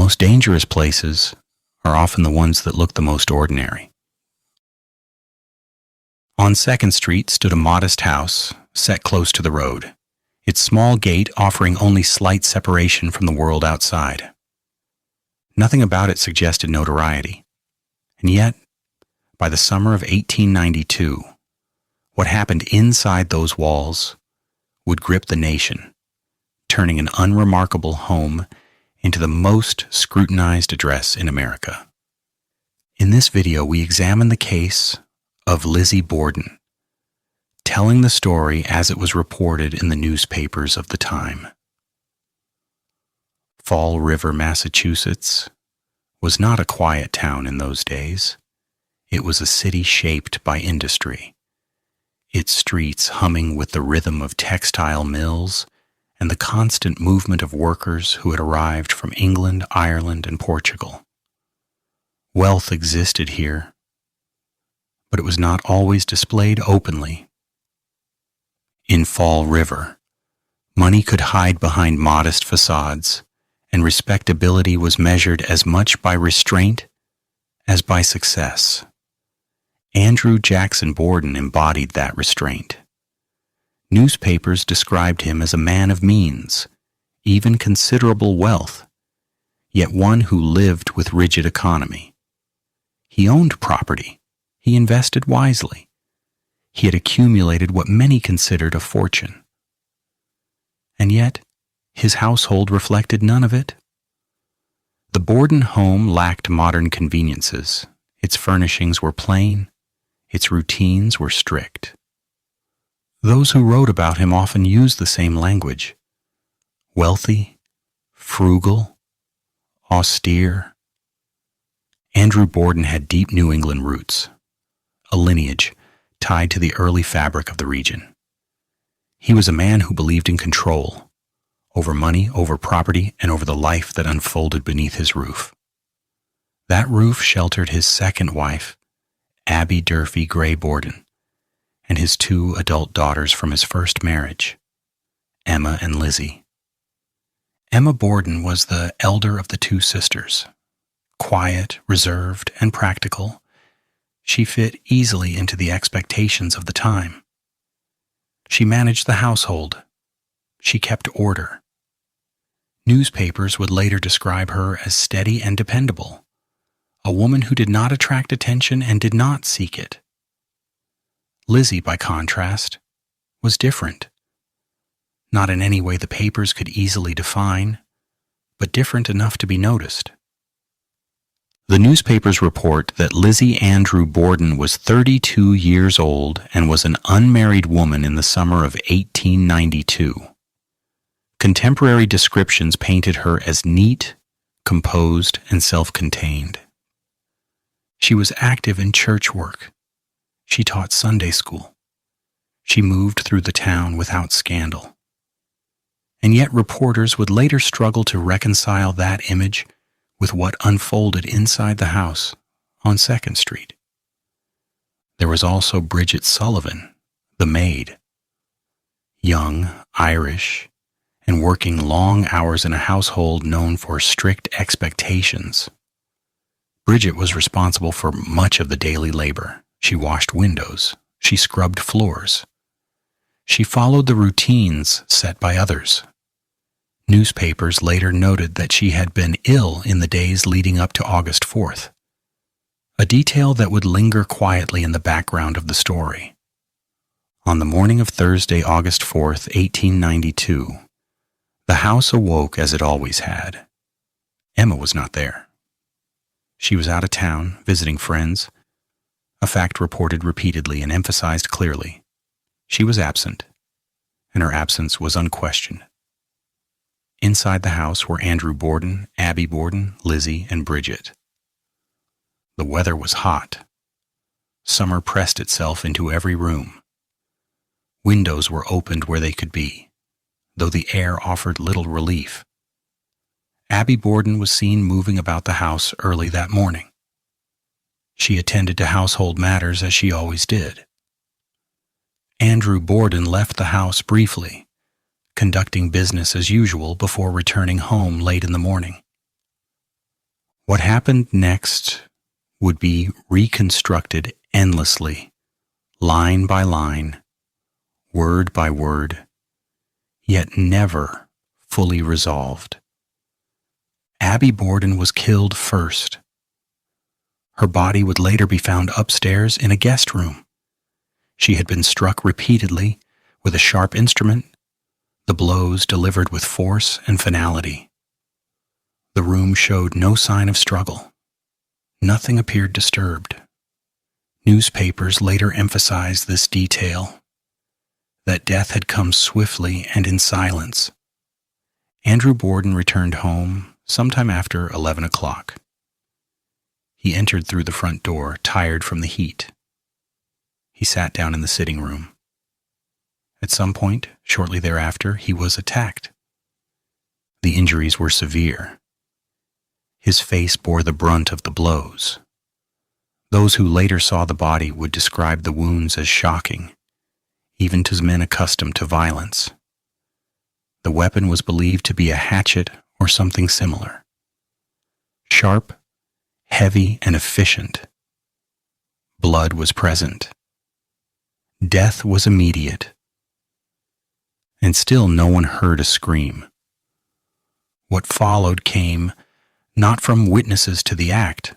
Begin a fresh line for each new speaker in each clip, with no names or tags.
most dangerous places are often the ones that look the most ordinary. On 2nd Street stood a modest house set close to the road, its small gate offering only slight separation from the world outside. Nothing about it suggested notoriety, and yet, by the summer of 1892, what happened inside those walls would grip the nation, turning an unremarkable home into the most scrutinized address in America. In this video, we examine the case of Lizzie Borden, telling the story as it was reported in the newspapers of the time. Fall River, Massachusetts, was not a quiet town in those days. It was a city shaped by industry, its streets humming with the rhythm of textile mills and the constant movement of workers who had arrived from England, Ireland, and Portugal. Wealth existed here, but it was not always displayed openly. In Fall River, money could hide behind modest facades, and respectability was measured as much by restraint as by success. Andrew Jackson Borden embodied that restraint. Newspapers described him as a man of means, even considerable wealth, yet one who lived with rigid economy. He owned property. He invested wisely. He had accumulated what many considered a fortune. And yet, his household reflected none of it. The Borden home lacked modern conveniences. Its furnishings were plain. Its routines were strict. Those who wrote about him often used the same language: wealthy, frugal, austere. Andrew Borden had deep New England roots, a lineage tied to the early fabric of the region. He was a man who believed in control, over money, over property, and over the life that unfolded beneath his roof. That roof sheltered his second wife, Abby Durfee Gray Borden, and his 2 adult daughters from his first marriage, Emma and Lizzie. Emma Borden was the elder of the 2 sisters. Quiet, reserved, and practical, she fit easily into the expectations of the time. She managed the household. She kept order. Newspapers would later describe her as steady and dependable, a woman who did not attract attention and did not seek it. Lizzie, by contrast, was different. Not in any way the papers could easily define, but different enough to be noticed. The newspapers report that Lizzie Andrew Borden was 32 years old and was an unmarried woman in the summer of 1892. Contemporary descriptions painted her as neat, composed, and self-contained. She was active in church work. She taught Sunday school. She moved through the town without scandal. And yet reporters would later struggle to reconcile that image with what unfolded inside the house on 2nd Street. There was also Bridget Sullivan, the maid. Young, Irish, and working long hours in a household known for strict expectations. Bridget was responsible for much of the daily labor. She washed windows. She scrubbed floors. She followed the routines set by others. Newspapers later noted that she had been ill in the days leading up to August 4th, a detail that would linger quietly in the background of the story. On the morning of Thursday, August 4th, 1892, the house awoke as it always had. Emma was not there. She was out of town, visiting friends, a fact reported repeatedly and emphasized clearly. She was absent, and her absence was unquestioned. Inside the house were Andrew Borden, Abby Borden, Lizzie, and Bridget. The weather was hot. Summer pressed itself into every room. Windows were opened where they could be, though the air offered little relief. Abby Borden was seen moving about the house early that morning. She attended to household matters as she always did. Andrew Borden left the house briefly, conducting business as usual before returning home late in the morning. What happened next would be reconstructed endlessly, line by line, word by word, yet never fully resolved. Abby Borden was killed first. Her body would later be found upstairs in a guest room. She had been struck repeatedly with a sharp instrument, the blows delivered with force and finality. The room showed no sign of struggle. Nothing appeared disturbed. Newspapers later emphasized this detail, that death had come swiftly and in silence. Andrew Borden returned home sometime after 11 o'clock. He entered through the front door, tired from the heat. He sat down in the sitting room. At some point, shortly thereafter, he was attacked. The injuries were severe. His face bore the brunt of the blows. Those who later saw the body would describe the wounds as shocking, even to men accustomed to violence. The weapon was believed to be a hatchet or something similar. Sharp, heavy, and efficient. Blood was present. Death was immediate. And still no one heard a scream. What followed came not from witnesses to the act,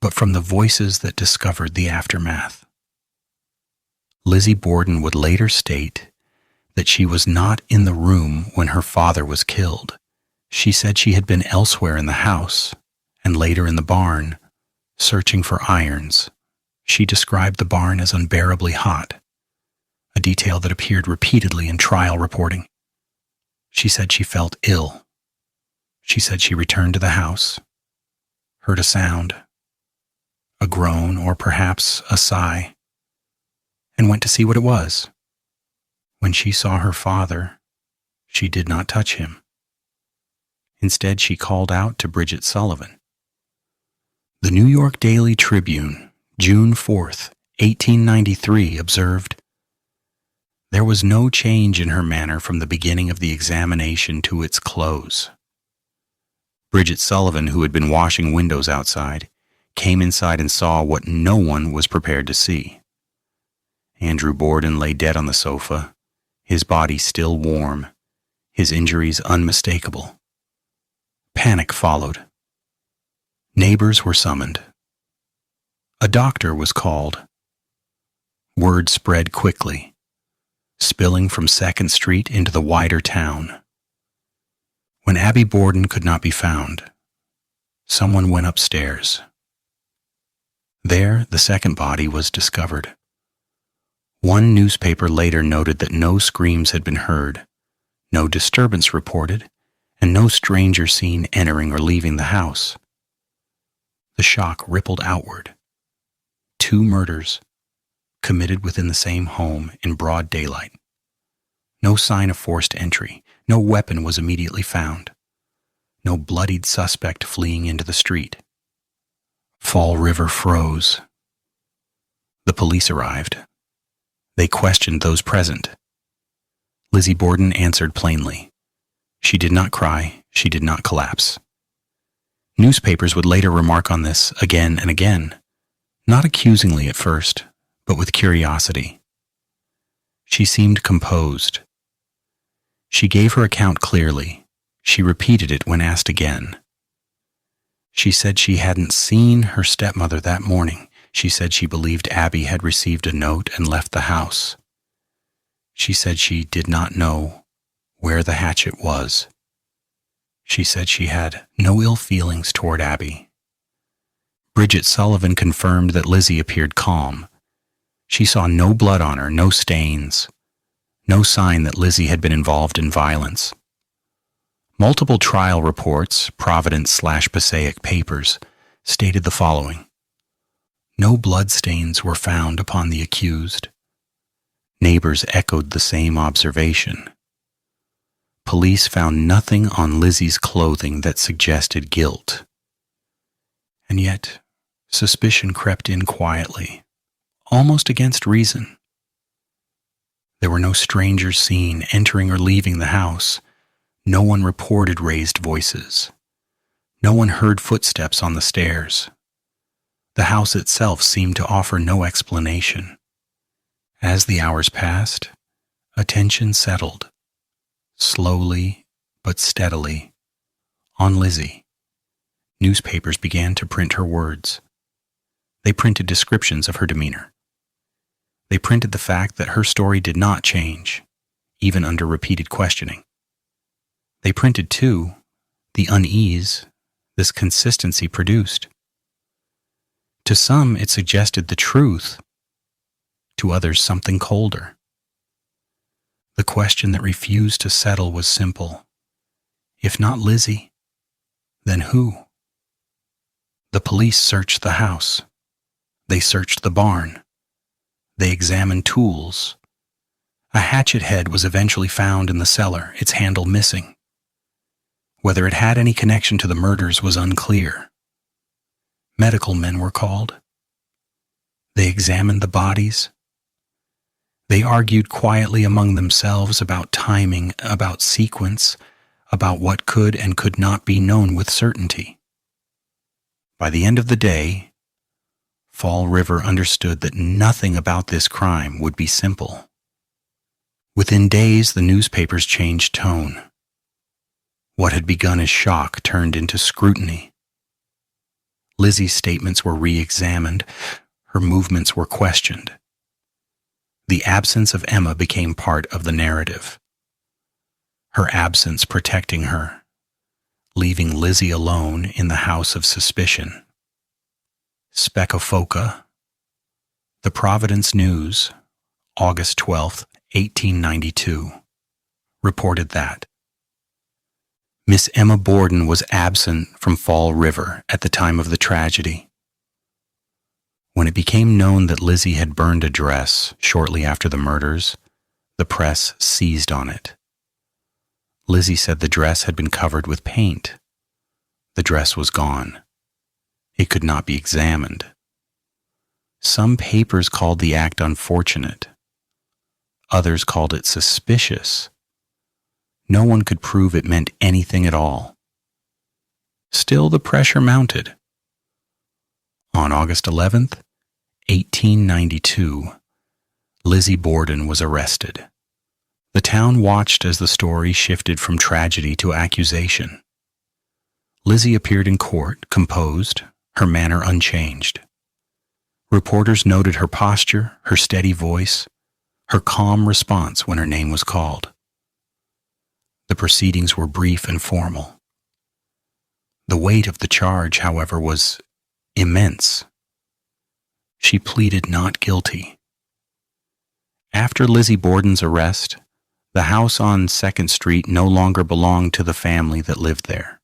but from the voices that discovered the aftermath. Lizzie Borden would later state that she was not in the room when her father was killed. She said she had been elsewhere in the house and later in the barn, searching for irons. She described the barn as unbearably hot, a detail that appeared repeatedly in trial reporting. She said she felt ill. She said she returned to the house, heard a sound, a groan or perhaps a sigh, and went to see what it was. When she saw her father, she did not touch him. Instead, she called out to Bridget Sullivan. The New York Daily Tribune, June 4th, 1893, observed, "There was no change in her manner from the beginning of the examination to its close." Bridget Sullivan, who had been washing windows outside, came inside and saw what no one was prepared to see. Andrew Borden lay dead on the sofa, his body still warm, his injuries unmistakable. Panic followed. Neighbors were summoned. A doctor was called. Word spread quickly, spilling from 2nd Street into the wider town. When Abby Borden could not be found, someone went upstairs. There, the second body was discovered. One newspaper later noted that no screams had been heard, no disturbance reported, and no stranger seen entering or leaving the house. The shock rippled outward. 2 murders, committed within the same home in broad daylight. No sign of forced entry. No weapon was immediately found. No bloodied suspect fleeing into the street. Fall River froze. The police arrived. They questioned those present. Lizzie Borden answered plainly. She did not cry. She did not collapse. Newspapers would later remark on this again and again, not accusingly at first, but with curiosity. She seemed composed. She gave her account clearly. She repeated it when asked again. She said she hadn't seen her stepmother that morning. She said she believed Abby had received a note and left the house. She said she did not know where the hatchet was. She said she had no ill feelings toward Abby. Bridget Sullivan confirmed that Lizzie appeared calm. She saw no blood on her, no stains, no sign that Lizzie had been involved in violence. Multiple trial reports, Providence/Passaic papers, stated the following. No bloodstains were found upon the accused. Neighbors echoed the same observation. Police found nothing on Lizzie's clothing that suggested guilt. And yet, suspicion crept in quietly, almost against reason. There were no strangers seen entering or leaving the house. No one reported raised voices. No one heard footsteps on the stairs. The house itself seemed to offer no explanation. As the hours passed, attention settled, slowly but steadily, on Lizzie. Newspapers began to print her words. They printed descriptions of her demeanor. They printed the fact that her story did not change, even under repeated questioning. They printed, too, the unease this consistency produced. To some, it suggested the truth. To others, something colder. The question that refused to settle was simple. If not Lizzie, then who? The police searched the house. They searched the barn. They examined tools. A hatchet head was eventually found in the cellar, its handle missing. Whether it had any connection to the murders was unclear. Medical men were called. They examined the bodies. They argued quietly among themselves about timing, about sequence, about what could and could not be known with certainty. By the end of the day, Fall River understood that nothing about this crime would be simple. Within days, the newspapers changed tone. What had begun as shock turned into scrutiny. Lizzie's statements were re-examined. Her movements were questioned. The absence of Emma became part of the narrative. Her absence protecting her, leaving Lizzie alone in the house of suspicion. Specofoca, the Providence News, August 12, 1892, reported that Miss Emma Borden was absent from Fall River at the time of the tragedy. When it became known that Lizzie had burned a dress shortly after the murders, the press seized on it. Lizzie said the dress had been covered with paint. The dress was gone. It could not be examined. Some papers called the act unfortunate. Others called it suspicious. No one could prove it meant anything at all. Still, the pressure mounted. On August 11th, 1892, Lizzie Borden was arrested. The town watched as the story shifted from tragedy to accusation. Lizzie appeared in court, composed, her manner unchanged. Reporters noted her posture, her steady voice, her calm response when her name was called. The proceedings were brief and formal. The weight of the charge, however, was immense. She pleaded not guilty. After Lizzie Borden's arrest, the house on 2nd Street no longer belonged to the family that lived there.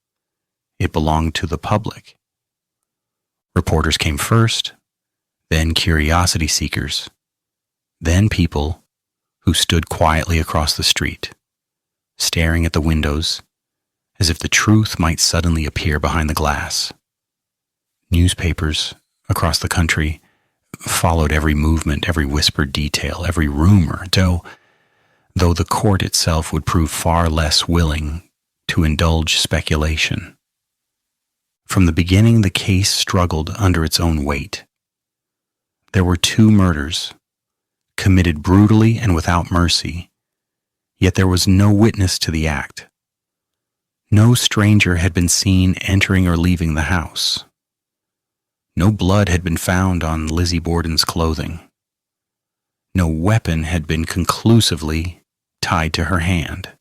It belonged to the public. Reporters came first, then curiosity seekers, then people who stood quietly across the street, staring at the windows as if the truth might suddenly appear behind the glass. Newspapers across the country followed every movement, every whispered detail, every rumor, though the court itself would prove far less willing to indulge speculation. From the beginning, the case struggled under its own weight. There were 2 murders, committed brutally and without mercy, yet there was no witness to the act. No stranger had been seen entering or leaving the house. No blood had been found on Lizzie Borden's clothing. No weapon had been conclusively tied to her hand.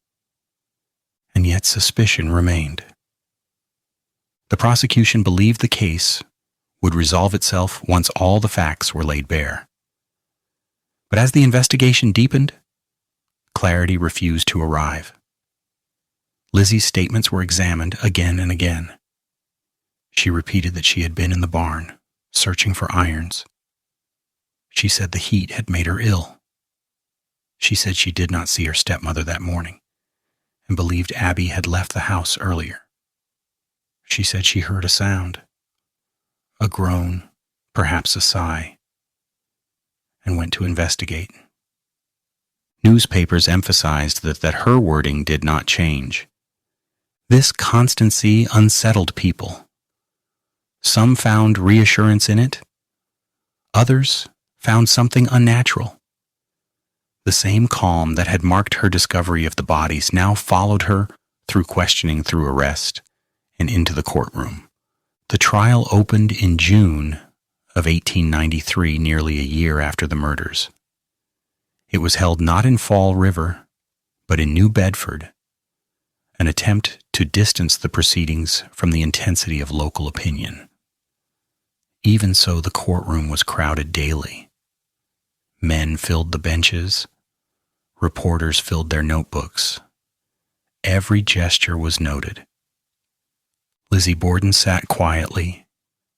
And yet suspicion remained. The prosecution believed the case would resolve itself once all the facts were laid bare. But as the investigation deepened, clarity refused to arrive. Lizzie's statements were examined again and again. She repeated that she had been in the barn, searching for irons. She said the heat had made her ill. She said she did not see her stepmother that morning, and believed Abby had left the house earlier. She said she heard a sound, a groan, perhaps a sigh, and went to investigate. Newspapers emphasized that her wording did not change. This constancy unsettled people. Some found reassurance in it. Others found something unnatural. The same calm that had marked her discovery of the bodies now followed her through questioning, through arrest, and into the courtroom. The trial opened in June of 1893, nearly a year after the murders. It was held not in Fall River, but in New Bedford, an attempt to distance the proceedings from the intensity of local opinion. Even so, the courtroom was crowded daily. Men filled the benches. Reporters filled their notebooks. Every gesture was noted. Lizzie Borden sat quietly,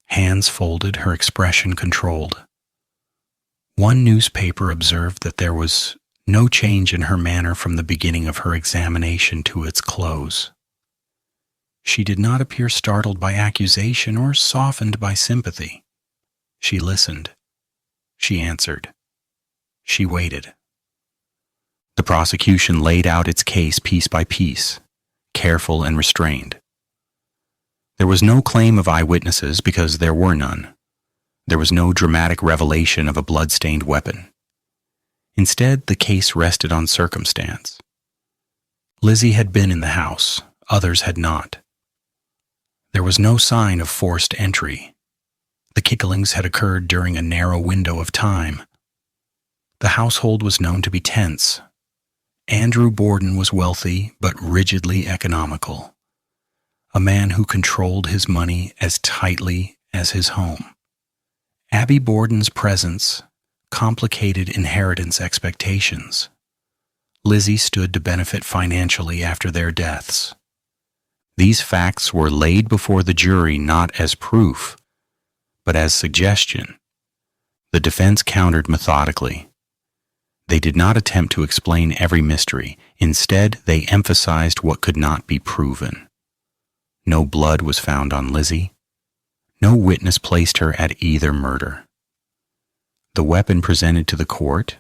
hands folded, her expression controlled. One newspaper observed that there was no change in her manner from the beginning of her examination to its close. She did not appear startled by accusation or softened by sympathy. She listened. She answered. She waited. The prosecution laid out its case piece by piece, careful and restrained. There was no claim of eyewitnesses because there were none. There was no dramatic revelation of a blood-stained weapon. Instead, the case rested on circumstance. Lizzie had been in the house, others had not. There was no sign of forced entry. The killings had occurred during a narrow window of time. The household was known to be tense. Andrew Borden was wealthy but rigidly economical, a man who controlled his money as tightly as his home. Abby Borden's presence complicated inheritance expectations. Lizzie stood to benefit financially after their deaths. These facts were laid before the jury not as proof, but as suggestion. The defense countered methodically. They did not attempt to explain every mystery. Instead, they emphasized what could not be proven. No blood was found on Lizzie. No witness placed her at either murder. The weapon presented to the court,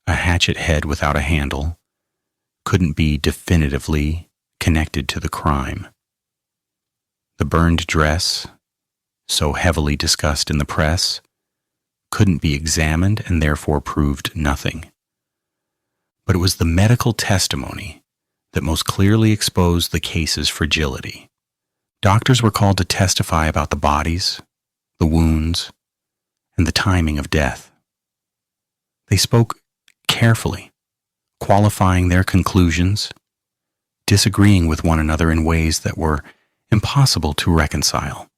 a hatchet head without a handle, couldn't be definitively connected to the crime. The burned dress, so heavily discussed in the press, couldn't be examined and therefore proved nothing. But it was the medical testimony that most clearly exposed the case's fragility. Doctors were called to testify about the bodies, the wounds, and the timing of death. They spoke carefully, qualifying their conclusions, disagreeing with one another in ways that were impossible to reconcile.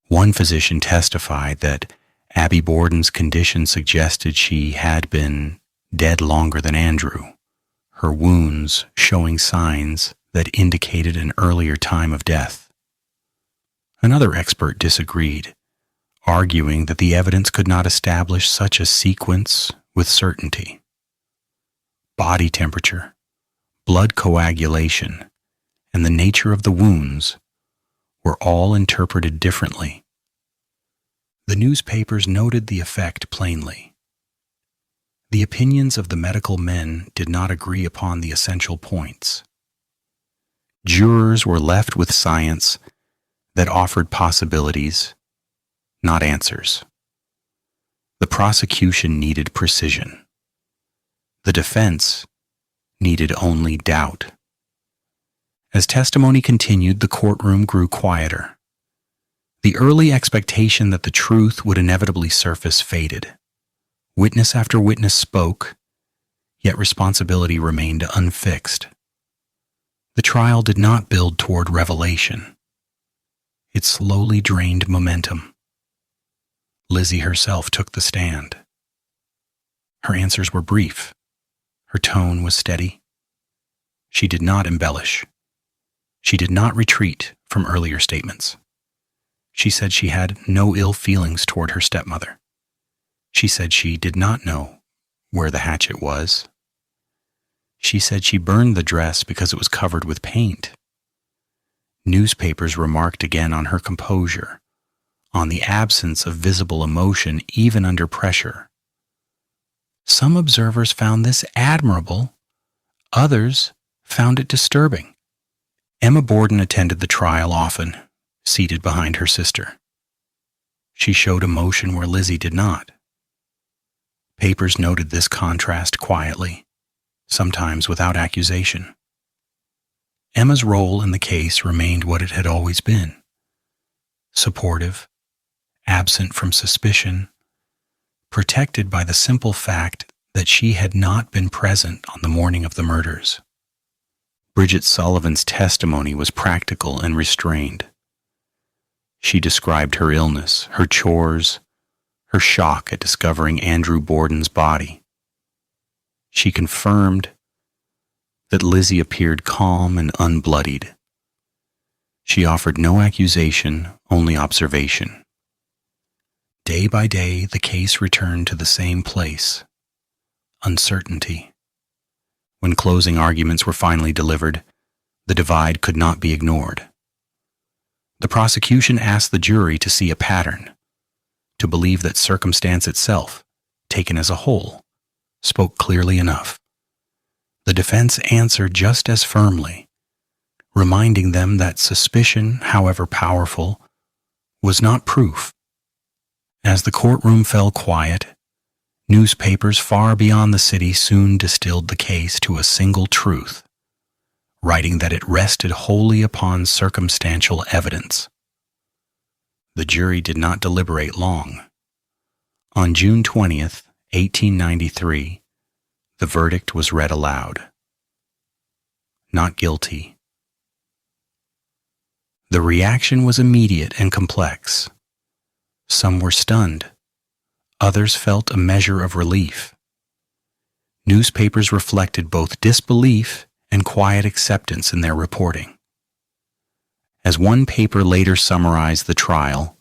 One physician testified that Abby Borden's condition suggested she had been dead longer than Andrew, her wounds showing signs that indicated an earlier time of death. Another expert disagreed, arguing that the evidence could not establish such a sequence with certainty. Body temperature, blood coagulation, and the nature of the wounds were all interpreted differently. The newspapers noted the effect plainly. The opinions of the medical men did not agree upon the essential points. Jurors were left with science that offered possibilities, not answers. The prosecution needed precision. The defense needed only doubt. As testimony continued, the courtroom grew quieter. The early expectation that the truth would inevitably surface faded. Witness after witness spoke, yet responsibility remained unfixed. The trial did not build toward revelation. It slowly drained momentum. Lizzie herself took the stand. Her answers were brief. Her tone was steady. She did not embellish. She did not retreat from earlier statements. She said she had no ill feelings toward her stepmother. She said she did not know where the hatchet was. She said she burned the dress because it was covered with paint. Newspapers remarked again on her composure, on the absence of visible emotion even under pressure. Some observers found this admirable, others found it disturbing. Emma Borden attended the trial often, seated behind her sister. She showed emotion where Lizzie did not. Papers noted this contrast quietly, sometimes without accusation. Emma's role in the case remained what it had always been: supportive, absent from suspicion, protected by the simple fact that she had not been present on the morning of the murders. Bridget Sullivan's testimony was practical and restrained. She described her illness, her chores, her shock at discovering Andrew Borden's body. She confirmed that Lizzie appeared calm and unbloodied. She offered no accusation, only observation. Day by day, the case returned to the same place: uncertainty. When closing arguments were finally delivered, the divide could not be ignored. The prosecution asked the jury to see a pattern, to believe that circumstance itself, taken as a whole, spoke clearly enough. The defense answered just as firmly, reminding them that suspicion, however powerful, was not proof. As the courtroom fell quiet, newspapers far beyond the city soon distilled the case to a single truth, writing that it rested wholly upon circumstantial evidence. The jury did not deliberate long. On June 20th, 1893, the verdict was read aloud. Not guilty. The reaction was immediate and complex. Some were stunned. Others felt a measure of relief. Newspapers reflected both disbelief and quiet acceptance in their reporting. As one paper later summarized the trial,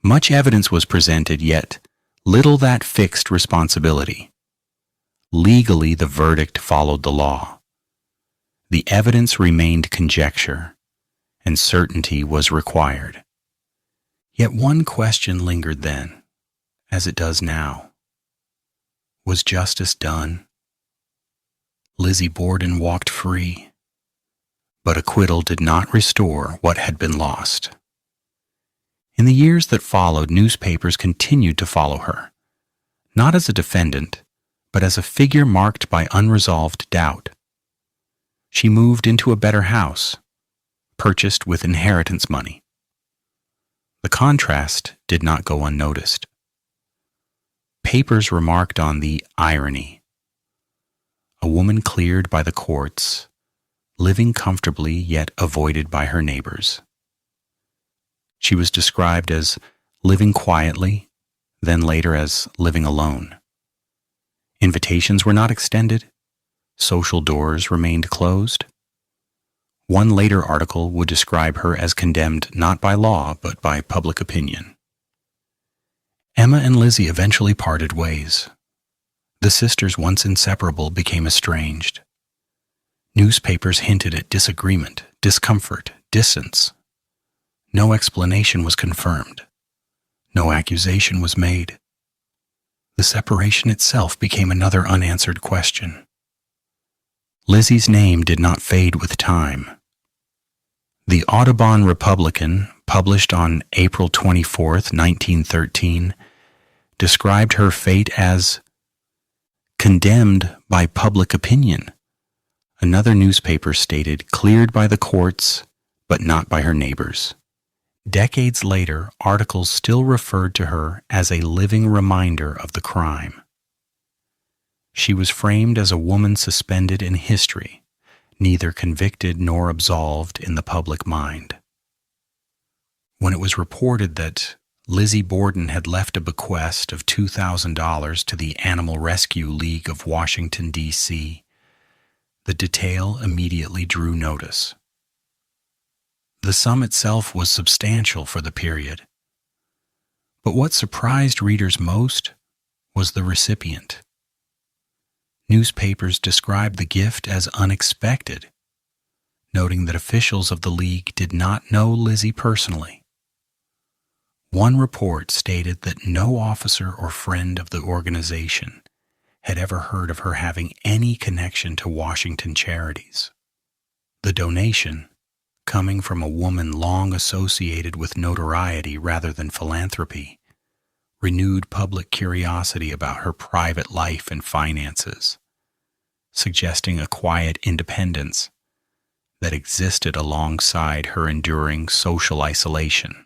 much evidence was presented, yet little that fixed responsibility. Legally, the verdict followed the law. The evidence remained conjecture, and certainty was required. Yet one question lingered then, as it does now. Was justice done? Lizzie Borden walked free, but acquittal did not restore what had been lost. In the years that followed, newspapers continued to follow her, not as a defendant, but as a figure marked by unresolved doubt. She moved into a better house, purchased with inheritance money. The contrast did not go unnoticed. Papers remarked on the irony. A woman cleared by the courts, living comfortably yet avoided by her neighbors. She was described as living quietly, then later as living alone. Invitations were not extended. Social doors remained closed. One later article would describe her as condemned not by law but by public opinion. Emma and Lizzie eventually parted ways. The sisters, once inseparable, became estranged. Newspapers hinted at disagreement, discomfort, distance. No explanation was confirmed. No accusation was made. The separation itself became another unanswered question. Lizzie's name did not fade with time. The Audubon Republican, published on April 24, 1913, described her fate as condemned by public opinion. Another newspaper stated cleared by the courts, but not by her neighbors. Decades later, articles still referred to her as a living reminder of the crime. She was framed as a woman suspended in history, neither convicted nor absolved in the public mind. When it was reported that Lizzie Borden had left a bequest of $2,000 to the Animal Rescue League of Washington, D.C., the detail immediately drew notice. The sum itself was substantial for the period. But what surprised readers most was the recipient. Newspapers described the gift as unexpected, noting that officials of the League did not know Lizzie personally. One report stated that no officer or friend of the organization had ever heard of her having any connection to Washington charities. The donation, coming from a woman long associated with notoriety rather than philanthropy, renewed public curiosity about her private life and finances, suggesting a quiet independence that existed alongside her enduring social isolation.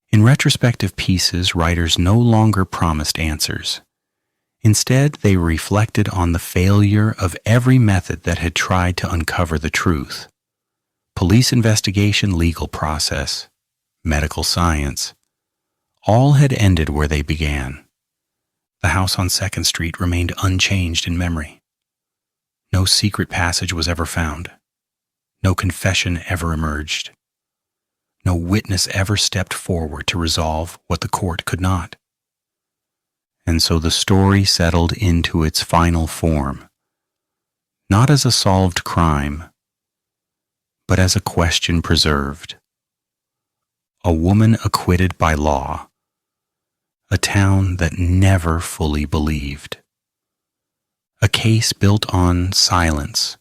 In retrospective pieces, writers no longer promised answers. Instead, they reflected on the failure of every method that had tried to uncover the truth. Police investigation, legal process, medical science, all had ended where they began. The house on 2nd Street remained unchanged in memory. No secret passage was ever found. No confession ever emerged. No witness ever stepped forward to resolve what the court could not. And so the story settled into its final form, not as a solved crime, but as a question preserved. A woman acquitted by law, a town that never fully believed. A case built on silence,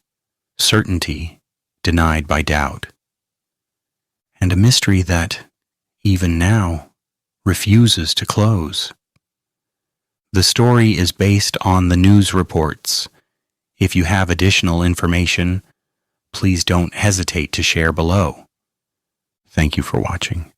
certainty denied by doubt, and a mystery that, even now, refuses to close. The story is based on the news reports. If you have additional information, please don't hesitate to share below. Thank you for watching.